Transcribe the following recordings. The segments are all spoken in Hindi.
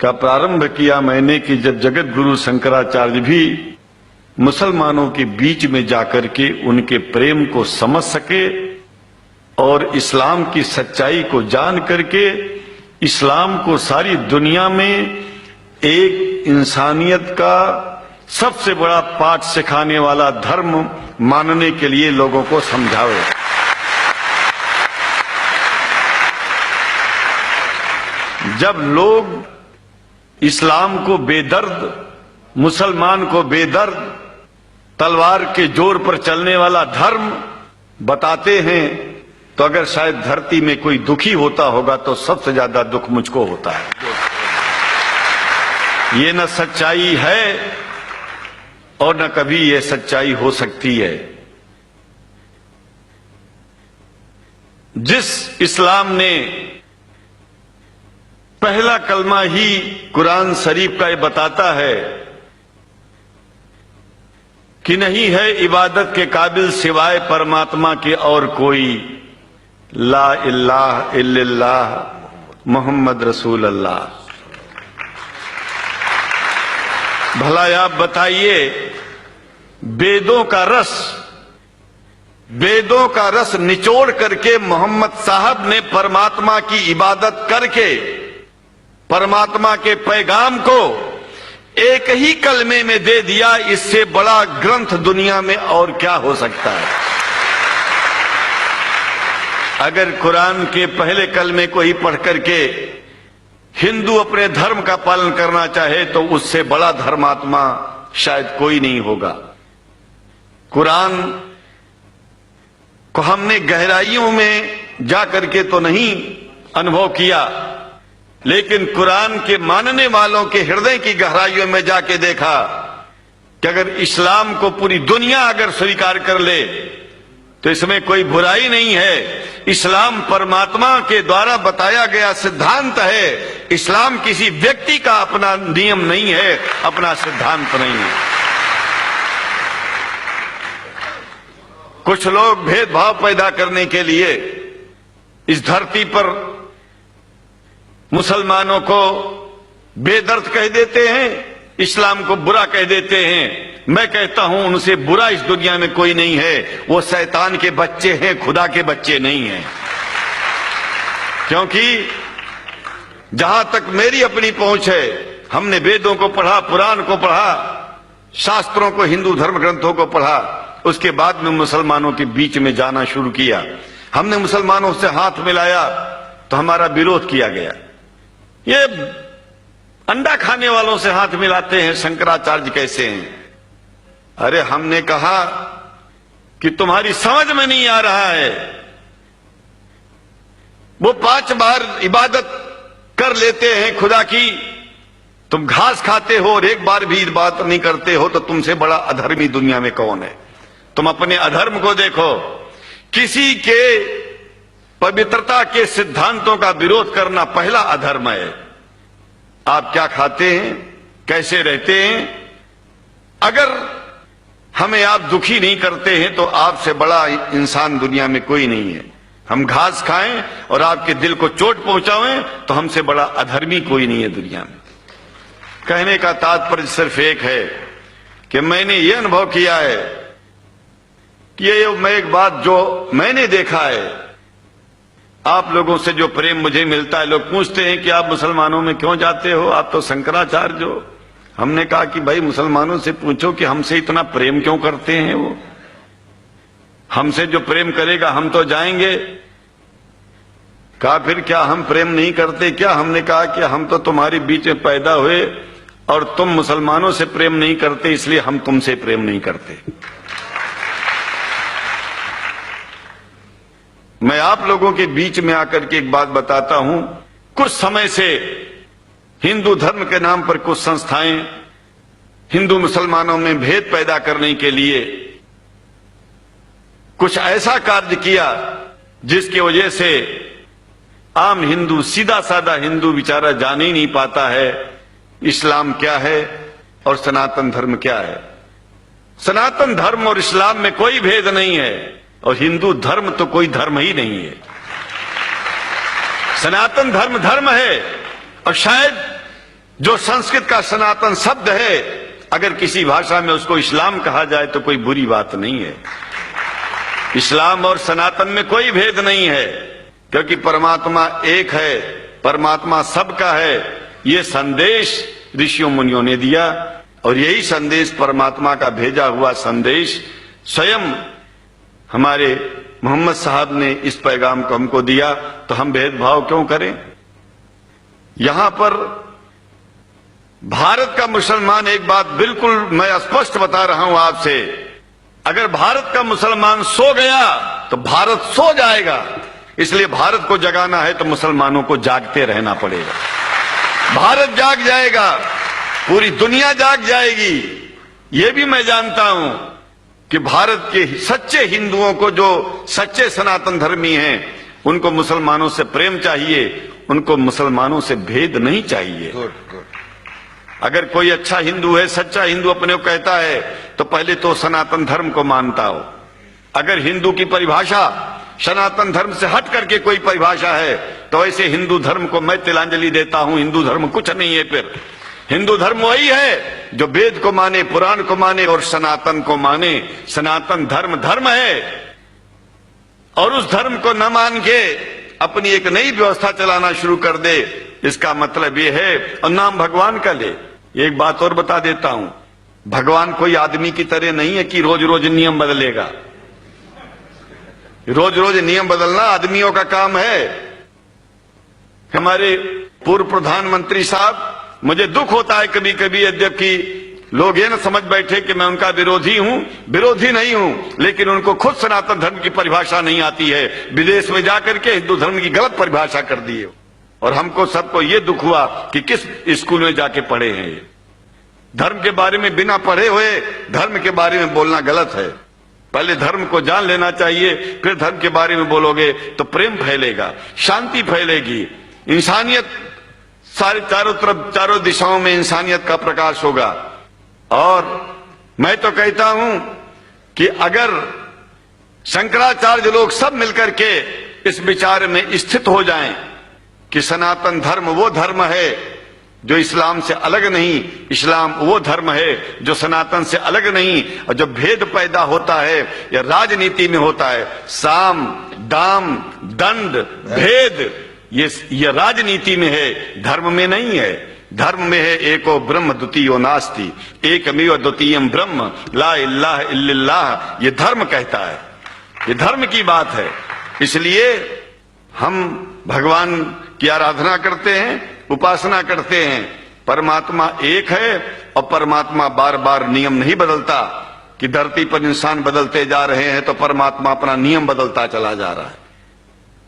का प्रारंभ किया मैंने कि जब जगत गुरु शंकराचार्य भी मुसलमानों के बीच में जाकर के उनके प्रेम को समझ सके और इस्लाम की सच्चाई को जान करके इस्लाम को सारी दुनिया में एक इंसानियत का सबसे बड़ा पाठ सिखाने वाला धर्म मानने के लिए लोगों को समझावे। जब लोग इस्लाम को बेदर्द, मुसलमान को बेदर्द, तलवार के जोर पर चलने वाला धर्म बताते हैं, तो अगर शायद धरती में कोई दुखी होता होगा तो सबसे ज्यादा दुख मुझको होता है। ये न सच्चाई है और न कभी ये सच्चाई हो सकती है। जिस इस्लाम ने पहला कलमा ही कुरान शरीफ का ये बताता है कि नहीं है इबादत के काबिल सिवाय परमात्मा के और कोई, ला इलाहा इल्लल्लाह मोहम्मद रसूल अल्लाह। भला आप बताइए, वेदों का रस निचोड़ करके मोहम्मद साहब ने परमात्मा की इबादत करके परमात्मा के पैगाम को एक ही कलमे में दे दिया। इससे बड़ा ग्रंथ दुनिया में और क्या हो सकता है? अगर कुरान के पहले कलमे को ही पढ़ करके हिंदू अपने धर्म का पालन करना चाहे तो उससे बड़ा धर्मात्मा शायद कोई नहीं होगा। कुरान को हमने गहराइयों में जा करके तो नहीं अनुभव किया, लेकिन कुरान के मानने वालों के हृदय की गहराइयों में जाके देखा कि अगर इस्लाम को पूरी दुनिया अगर स्वीकार कर ले तो इसमें कोई बुराई नहीं है। इस्लाम परमात्मा के द्वारा बताया गया सिद्धांत है। इस्लाम किसी व्यक्ति का अपना नियम नहीं है, अपना सिद्धांत नहीं है। कुछ लोग भेदभाव पैदा करने के लिए इस धरती पर मुसलमानों को बेदर्द कह देते हैं, इस्लाम को बुरा कह देते हैं। मैं कहता हूं उनसे बुरा इस दुनिया में कोई नहीं है। वो शैतान के बच्चे हैं, खुदा के बच्चे नहीं हैं। क्योंकि जहां तक मेरी अपनी पहुंच है, हमने वेदों को पढ़ा, पुराण को पढ़ा, शास्त्रों को, हिंदू धर्म ग्रंथों को पढ़ा। उसके बाद में मुसलमानों के बीच में जाना शुरू किया। हमने मुसलमानों से हाथ मिलाया तो हमारा विरोध किया गया। ये अंडा खाने वालों से हाथ मिलाते हैं, शंकराचार्य कैसे हैं? अरे हमने कहा कि तुम्हारी समझ में नहीं आ रहा है। वो 5 बार इबादत कर लेते हैं खुदा की, तुम घास खाते हो और एक बार भी इबादत नहीं करते हो, तो तुमसे बड़ा अधर्मी दुनिया में कौन है? तुम अपने अधर्म को देखो। किसी के पवित्रता के सिद्धांतों का विरोध करना पहला अधर्म है। आप क्या खाते हैं, कैसे रहते हैं, अगर हमें आप दुखी नहीं करते हैं तो आपसे बड़ा इंसान दुनिया में कोई नहीं है। हम घास खाएं और आपके दिल को चोट पहुंचाएं तो हमसे बड़ा अधर्मी कोई नहीं है दुनिया में। कहने का तात्पर्य सिर्फ एक है कि मैंने ये अनुभव किया है कि ये एक बात जो मैंने देखा है, आप लोगों से जो प्रेम मुझे मिलता है, लोग पूछते हैं कि आप मुसलमानों में क्यों जाते हो, आप तो शंकराचार्य हो। हमने कहा कि भाई मुसलमानों से पूछो कि हमसे इतना प्रेम क्यों करते हैं। वो हमसे जो प्रेम करेगा हम तो जाएंगे। कहा फिर क्या हम प्रेम नहीं करते क्या? हमने कहा कि हम तो तुम्हारे बीच में पैदा हुए और तुम मुसलमानों से प्रेम नहीं करते, इसलिए हम तुमसे प्रेम नहीं करते। मैं आप लोगों के बीच में आकर के एक बात बताता हूं। कुछ समय से हिंदू धर्म के नाम पर कुछ संस्थाएं हिंदू मुसलमानों में भेद पैदा करने के लिए कुछ ऐसा कार्य किया जिसकी वजह से आम हिंदू, सीधा साधा हिंदू बेचारा जान ही नहीं पाता है इस्लाम क्या है और सनातन धर्म क्या है। सनातन धर्म और इस्लाम में कोई भेद नहीं है और हिंदू धर्म तो कोई धर्म ही नहीं है। सनातन धर्म धर्म है और शायद जो संस्कृत का सनातन शब्द है, अगर किसी भाषा में उसको इस्लाम कहा जाए तो कोई बुरी बात नहीं है। इस्लाम और सनातन में कोई भेद नहीं है, क्योंकि परमात्मा एक है, परमात्मा सबका है। ये संदेश ऋषियों मुनियों ने दिया, और यही संदेश परमात्मा का भेजा हुआ संदेश स्वयं हमारे मोहम्मद साहब ने इस पैगाम को हमको दिया। तो हम भेदभाव क्यों करें? यहां पर भारत का मुसलमान, एक बात बिल्कुल मैं स्पष्ट बता रहा हूं आपसे, अगर भारत का मुसलमान सो गया तो भारत सो जाएगा। इसलिए भारत को जगाना है तो मुसलमानों को जागते रहना पड़ेगा। भारत जाग जाएगा, पूरी दुनिया जाग जाएगी। ये भी मैं जानता हूं कि भारत के सच्चे हिंदुओं को, जो सच्चे सनातन धर्मी हैं, उनको मुसलमानों से प्रेम चाहिए, उनको मुसलमानों से भेद नहीं चाहिए। अगर कोई अच्छा हिंदू है, सच्चा हिंदू अपने को कहता है, तो पहले तो सनातन धर्म को मानता हो। अगर हिंदू की परिभाषा सनातन धर्म से हट करके कोई परिभाषा है, तो ऐसे हिंदू धर्म को मैं तिलांजलि देता हूं। हिंदू धर्म कुछ नहीं है। फिर हिंदू धर्म वही है जो वेद को माने, पुराण को माने और सनातन को माने। सनातन धर्म धर्म है, और उस धर्म को न मान के अपनी एक नई व्यवस्था चलाना शुरू कर दे, इसका मतलब ये है, और नाम भगवान का ले। एक बात और बता देता हूं, भगवान कोई आदमी की तरह नहीं है कि रोज रोज नियम बदलेगा। रोज रोज नियम बदलना आदमियों का काम है। हमारे पूर्व प्रधानमंत्री साहब, मुझे दुख होता है कभी कभी, यद्यपि लोग ये न समझ बैठे कि मैं उनका विरोधी हूं। विरोधी नहीं हूं, लेकिन उनको खुद सनातन धर्म की परिभाषा नहीं आती है। विदेश में जाकर के हिंदू धर्म की गलत परिभाषा कर दी है, और हमको सबको ये दुख हुआ कि किस स्कूल में जाके पढ़े हैं। ये धर्म के बारे में बिना पढ़े हुए धर्म के बारे में बोलना गलत है। पहले धर्म को जान लेना चाहिए, फिर धर्म के बारे में बोलोगे तो प्रेम फैलेगा, शांति फैलेगी, इंसानियत सारे चारों तरफ, चारों दिशाओं में इंसानियत का प्रकाश होगा। और मैं तो कहता हूं कि अगर शंकराचार्य लोग सब मिलकर के इस विचार में स्थित हो जाएं कि सनातन धर्म वो धर्म है जो इस्लाम से अलग नहीं, इस्लाम वो धर्म है जो सनातन से अलग नहीं, और जो भेद पैदा होता है या राजनीति में होता है, साम दाम दंड भेद, ये राजनीति में है, धर्म में नहीं है। धर्म में है एको ब्रह्म द्वितीयो नास्ति, एकमेव द्वितीयम ब्रह्म ला इलाहा इल्लल्लाह। ये धर्म कहता है, ये धर्म की बात है। इसलिए हम भगवान की आराधना करते हैं, उपासना करते हैं। परमात्मा एक है, और परमात्मा बार बार नियम नहीं बदलता कि धरती पर इंसान बदलते जा रहे हैं तो परमात्मा अपना नियम बदलता चला जा रहा है।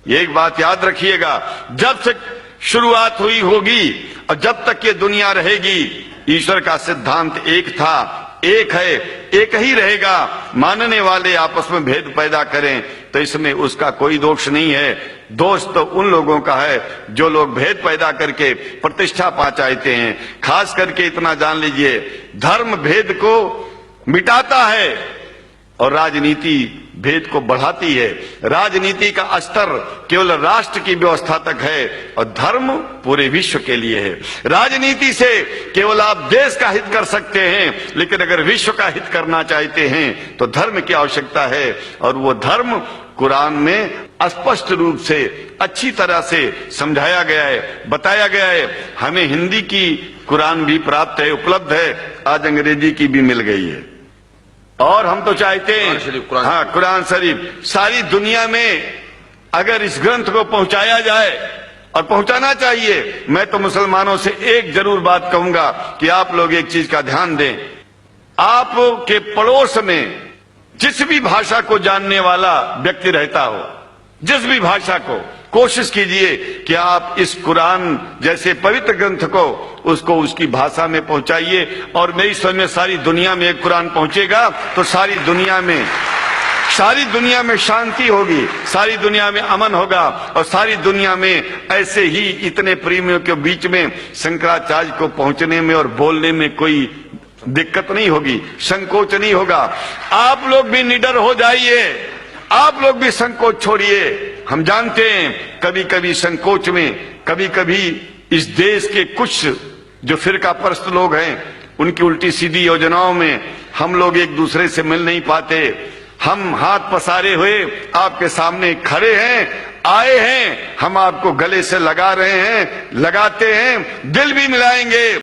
ये एक बात याद रखिएगा, जब से शुरुआत हुई होगी और जब तक ये दुनिया रहेगी, ईश्वर का सिद्धांत एक था, एक है, एक ही रहेगा। मानने वाले आपस में भेद पैदा करें तो इसमें उसका कोई दोष नहीं है। दोष तो उन लोगों का है जो लोग भेद पैदा करके प्रतिष्ठा पा चाहते हैं। खास करके इतना जान लीजिए, धर्म भेद को मिटाता है और राजनीति भेद को बढ़ाती है। राजनीति का स्तर केवल राष्ट्र की व्यवस्था तक है और धर्म पूरे विश्व के लिए है। राजनीति से केवल आप देश का हित कर सकते हैं, लेकिन अगर विश्व का हित करना चाहते हैं तो धर्म की आवश्यकता है, और वो धर्म कुरान में स्पष्ट रूप से अच्छी तरह से समझाया गया है, बताया गया है। हमें हिंदी की कुरान भी प्राप्त है, उपलब्ध है, आज अंग्रेजी की भी मिल गई है। और हम तो चाहते हैं, हाँ, कुरान शरीफ सारी दुनिया में अगर इस ग्रंथ को पहुंचाया जाए, और पहुंचाना चाहिए। मैं तो मुसलमानों से एक जरूर बात कहूंगा कि आप लोग एक चीज का ध्यान दें, आपके पड़ोस में जिस भी भाषा को जानने वाला व्यक्ति रहता हो, जिस भी भाषा को, कोशिश कीजिए कि आप इस कुरान जैसे पवित्र ग्रंथ को उसको उसकी भाषा में पहुंचाइए। और मेरी समझ में सारी दुनिया में एक कुरान पहुंचेगा तो सारी दुनिया में शांति होगी, सारी दुनिया में अमन होगा, और सारी दुनिया में ऐसे ही इतने प्रेमियों के बीच में शंकराचार्य को पहुंचने में और बोलने में कोई दिक्कत नहीं होगी, संकोच नहीं होगा। आप लोग भी निडर हो जाइए, आप लोग भी संकोच छोड़िए। हम जानते हैं कभी कभी संकोच में, कभी कभी इस देश के कुछ जो फिरका परस्त लोग हैं, उनकी उल्टी सीधी योजनाओं में हम लोग एक दूसरे से मिल नहीं पाते। हम हाथ पसारे हुए आपके सामने खड़े हैं, आए हैं, हम आपको गले से लगा रहे हैं, लगाते हैं, दिल भी मिलाएंगे।